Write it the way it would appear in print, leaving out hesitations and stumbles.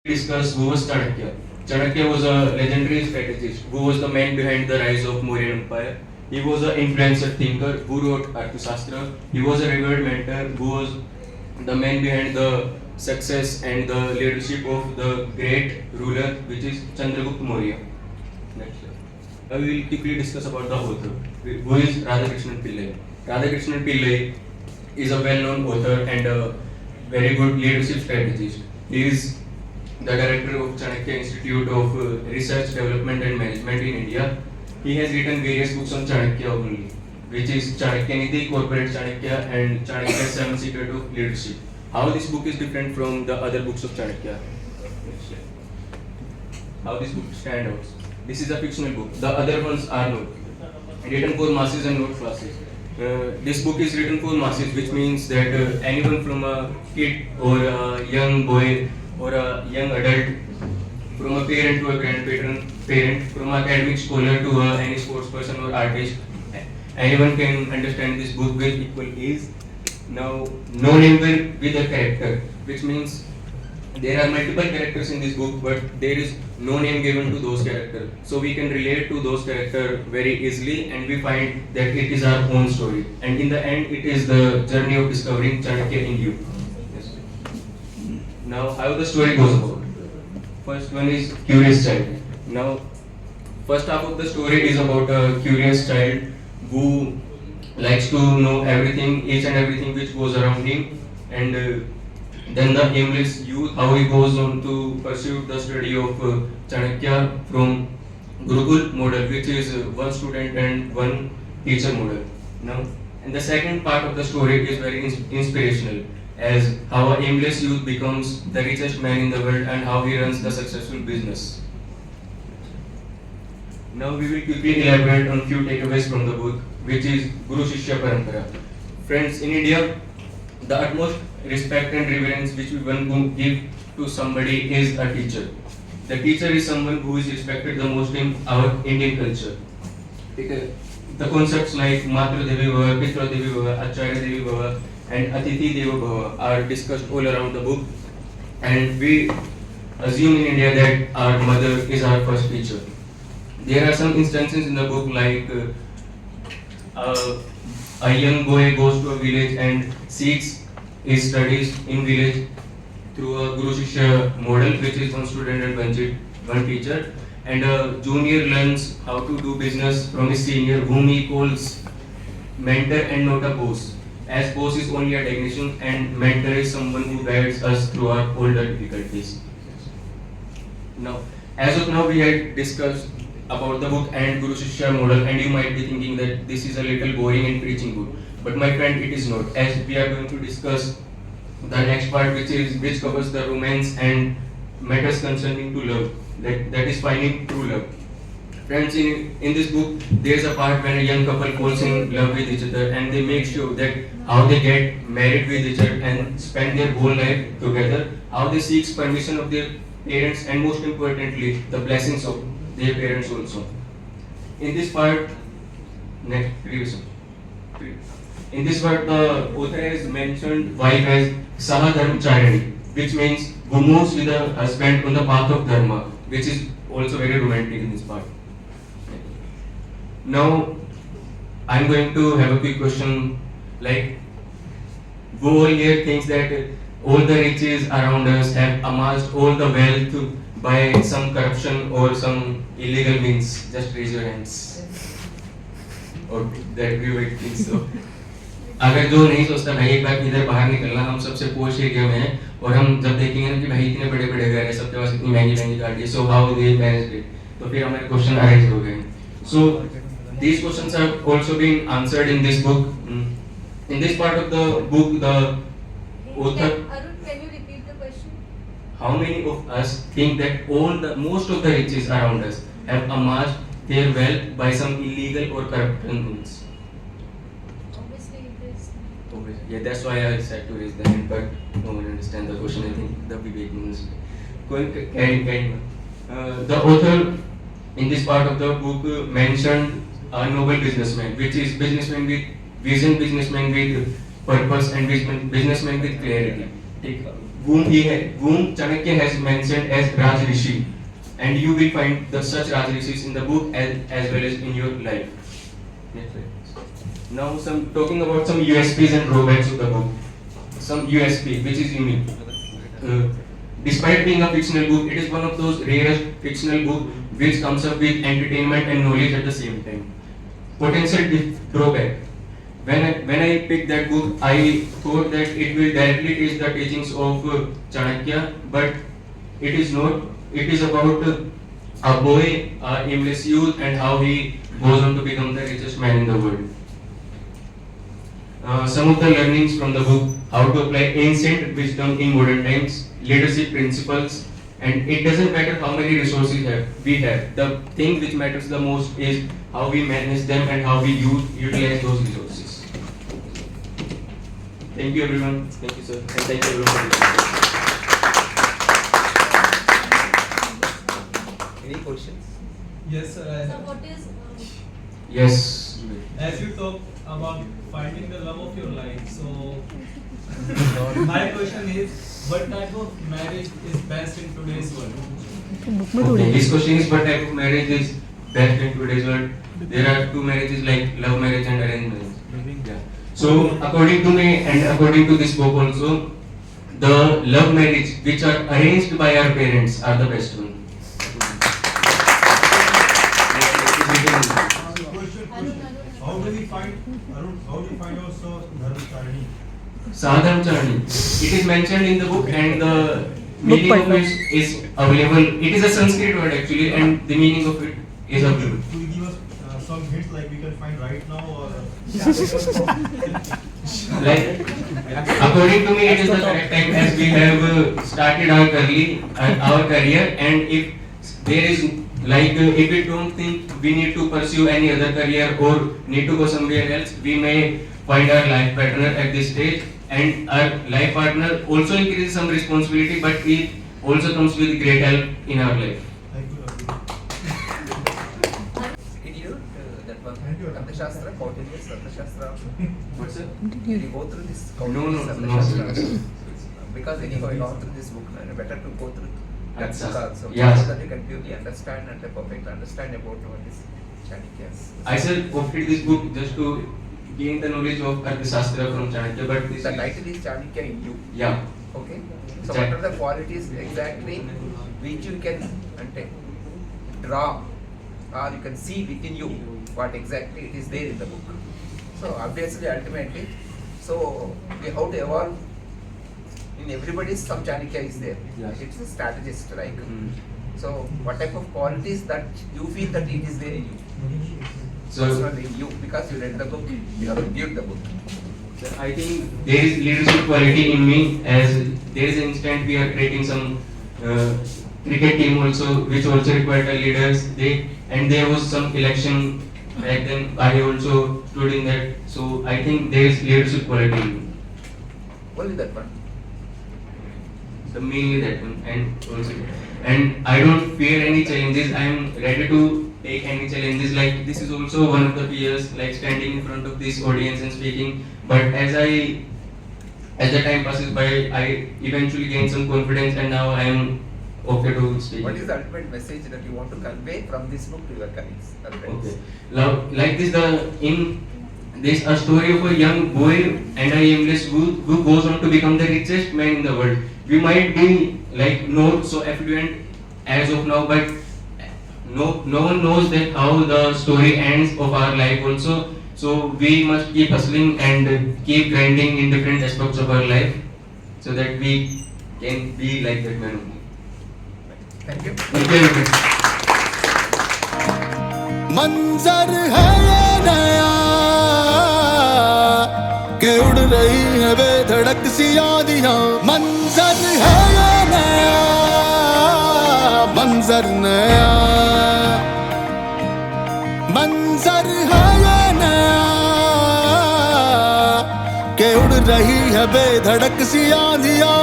Discuss who was Chanakya. Chanakya was a legendary strategist who was the man behind the rise of Mauryan Empire. He was an influential thinker who wrote Arthashastra. He was a revered mentor who was the man behind the success and the leadership of the great ruler, which is Chandragupta Maurya. Next slide. We will quickly discuss about the author, who is Radhakrishnan Pillai. Radhakrishnan Pillai is a well-known author and a very good leadership strategist. He is the director of Chanakya Institute of Research, Development and Management in India. He has written various books on Chanakya only, which is Chanakya Niti, Corporate Chanakya and Chanakya 7 Secrets of Leadership. How this book is different from the other books of Chanakya? How this book stands out? This is a fictional book. The other ones are not. Written for masses and not classes. This book is written for masses, which means that anyone from a kid or a young boy or a young adult, from a parent to a grandparent, from an academic scholar to any sports person or artist, anyone can understand this book with equal ease. Now, no name with a character, which means there are multiple characters in this book, but there is no name given to those characters. So we can relate to those characters very easily, and we find that it is our own story. And in the end, it is the journey of discovering Chanakya in you. Yes. Now, how the story goes about. First one is curious child. Now, first half of the story is about a curious child who likes to know everything, each and everything which goes around him, and then the aimless youth, how he goes on to pursue the study of Chanakya from Gurukul model, which is one student and one teacher model. Now, and the second part of the story is very inspirational, as how an aimless youth becomes the richest man in the world and how he runs the successful business. Now we will quickly elaborate on few takeaways from the book, which is Guru Shishya Parampara. Friends, in India, the utmost respect and reverence which we want to give to somebody is a teacher. The teacher is someone who is respected the most in our Indian culture. The concepts like Matra Devi Bhava, Pitra Devi Bhava, Acharya Devi Bhava, and Atithi Deva Bhava are discussed all around the book, and we assume in India that our mother is our first teacher. There are some instances in the book like a young boy goes to a village and seeks his studies in village through a Guru Shishya model, which is one student and one teacher, and a junior learns how to do business from his senior, whom he calls mentor and not a boss, as boss is only a technician and mentor is someone who guides us through our older difficulties. Now, as of now, we had discussed about the book and Guru Shishya model, and you might be thinking that this is a little boring and preaching book. But my friend, it is not, as we are going to discuss the next part, which covers the romance and matters concerning to love, that is finding true love. Friends, in this book, there is a part when a young couple falls in love with each other, and they make sure that how they get married with each other and spend their whole life together, how they seek permission of their parents, and most importantly, the blessings of their parents also. In this part, in this part, the author has mentioned wife as Sahadharmacharani, which means who moves with a husband on the path of dharma, which is also very romantic in this part. Now, I'm going to have a quick question, like, who all here thinks that all the riches around us have amassed all the wealth by some corruption or some illegal means? Just raise your hands. Or that we would think so. अगर जो नहीं सोचता भाई एक बार इधर बाहर निकलना, हम सबसे पोश एरिया में हैं और हम जब देखेंगे ना कि भाई इतने बड़े बड़े घर हैं, सबके पास इतनी महंगी महंगी गाड़ी, so how they managed it, तो फिर हमारे क्वेश्चन अराइज हो गए. So these questions have also been answered in this book. In this part of the book, the author. Arun, can you repeat the question? How many of us think that most of the riches around us have amassed their wealth by some illegal or corrupt means? Obviously, it is. Yeah, that's why I said to raise the hand, but no one understands the question. I think the debate means. The author in this part of the book mentioned a noble businessman, which is businessman with vision, businessman with purpose, and businessman with clarity. whom Chanakya has mentioned as Raj Rishi, and you will find the such Raj Rishis in the book as well as in your life. Next slide. Now, talking about some USPs and drawbacks of the book. Some USP which is unique. Despite being a fictional book, it is one of those rarest fictional books which comes up with entertainment and knowledge at the same time. Potential drawback. When I picked that book, I thought that it will directly teach the teachings of Chanakya, but it is not. It is about a boy, a aimless youth, and how he goes on to become the richest man in the world. Some of the learnings from the book: how to apply ancient wisdom in modern times, leadership principles, and it doesn't matter how many resources we have. The thing which matters the most is how we manage them and how we utilize those resources. Thank you everyone. Thank you sir. And thank you everyone for listening. Any questions? Yes, sir. So what is Yes. As you talk about finding the love of your life, so my question is, what type of marriage is best in today's world? Okay. His question is what type of marriage is best in today's world. There are two marriages like love marriage and arranged marriage. Yeah. So according to me and according to this book also, the love marriage which are arranged by our parents are the best one. How do we find Arun? How do you find also Dharmacharani? Sadham Charani. It is mentioned in the book and the meaning of it is available. It is a Sanskrit word actually and the meaning of it is available. Could you give us some hints like we can find right now or? Like, according to me, it is the correct time as we have started our career, and if there is if we don't think we need to pursue any other career or need to go somewhere else, we may find our life partner at this stage, and our life partner also increases some responsibility, but it also comes with great help in our life. Thank you, Arun. Did you that one? Thank you. Shastra, Kautilya's Shastra. What's that? Did you go through this? No, Shastra? sir. Because anyhow, you gone through this book, better to go through that Acha. book also, Yes. so that you can purely understand and perfectly understand about what is Chanakya's. I said opted this book just to gain the knowledge of Arthashastra from Chanakya, but this The is, title is Chanakya in you. yeah. Okay. So Exactly. what are the qualities exactly which you can draw or you can see within you what exactly it is there in the book. So obviously ultimately, so we how to evolve in everybody's some Chanakya is there. Yes. It's a strategist like. Mm. So what type of qualities that you feel that it is there in you? So Personally in you because you read the book, you have reviewed the book. I think there is leadership quality in me, as there is an instant we are creating some cricket team also which also required leaders. There was some election back then. I also stood in that. So I think there is leadership quality in me. Only that one. The mainly that one, and I don't fear any challenges. I am ready to take any challenges. Like this is also one of the fears, like standing in front of this audience and speaking. But as the time passes by, I eventually gain some confidence, and now I am okay to speak. What is the ultimate message that you want to convey from this book to your colleagues? Okay. Now, like this, there's a story of a young boy and a aimless youth who goes on to become the richest man in the world. We might be like not so affluent as of now, but no one knows that how the story ends of our life also. So we must keep hustling and keep grinding in different aspects of our life, so that we can be like that man only. Thank you. Thank you very much. मंजर है ये नया कि उड़ रही है बेधड़क सी यादियां मंजर है ये नया मंजर नया मंजर है ये नया कि उड़ रही है बेधड़क सी यादियां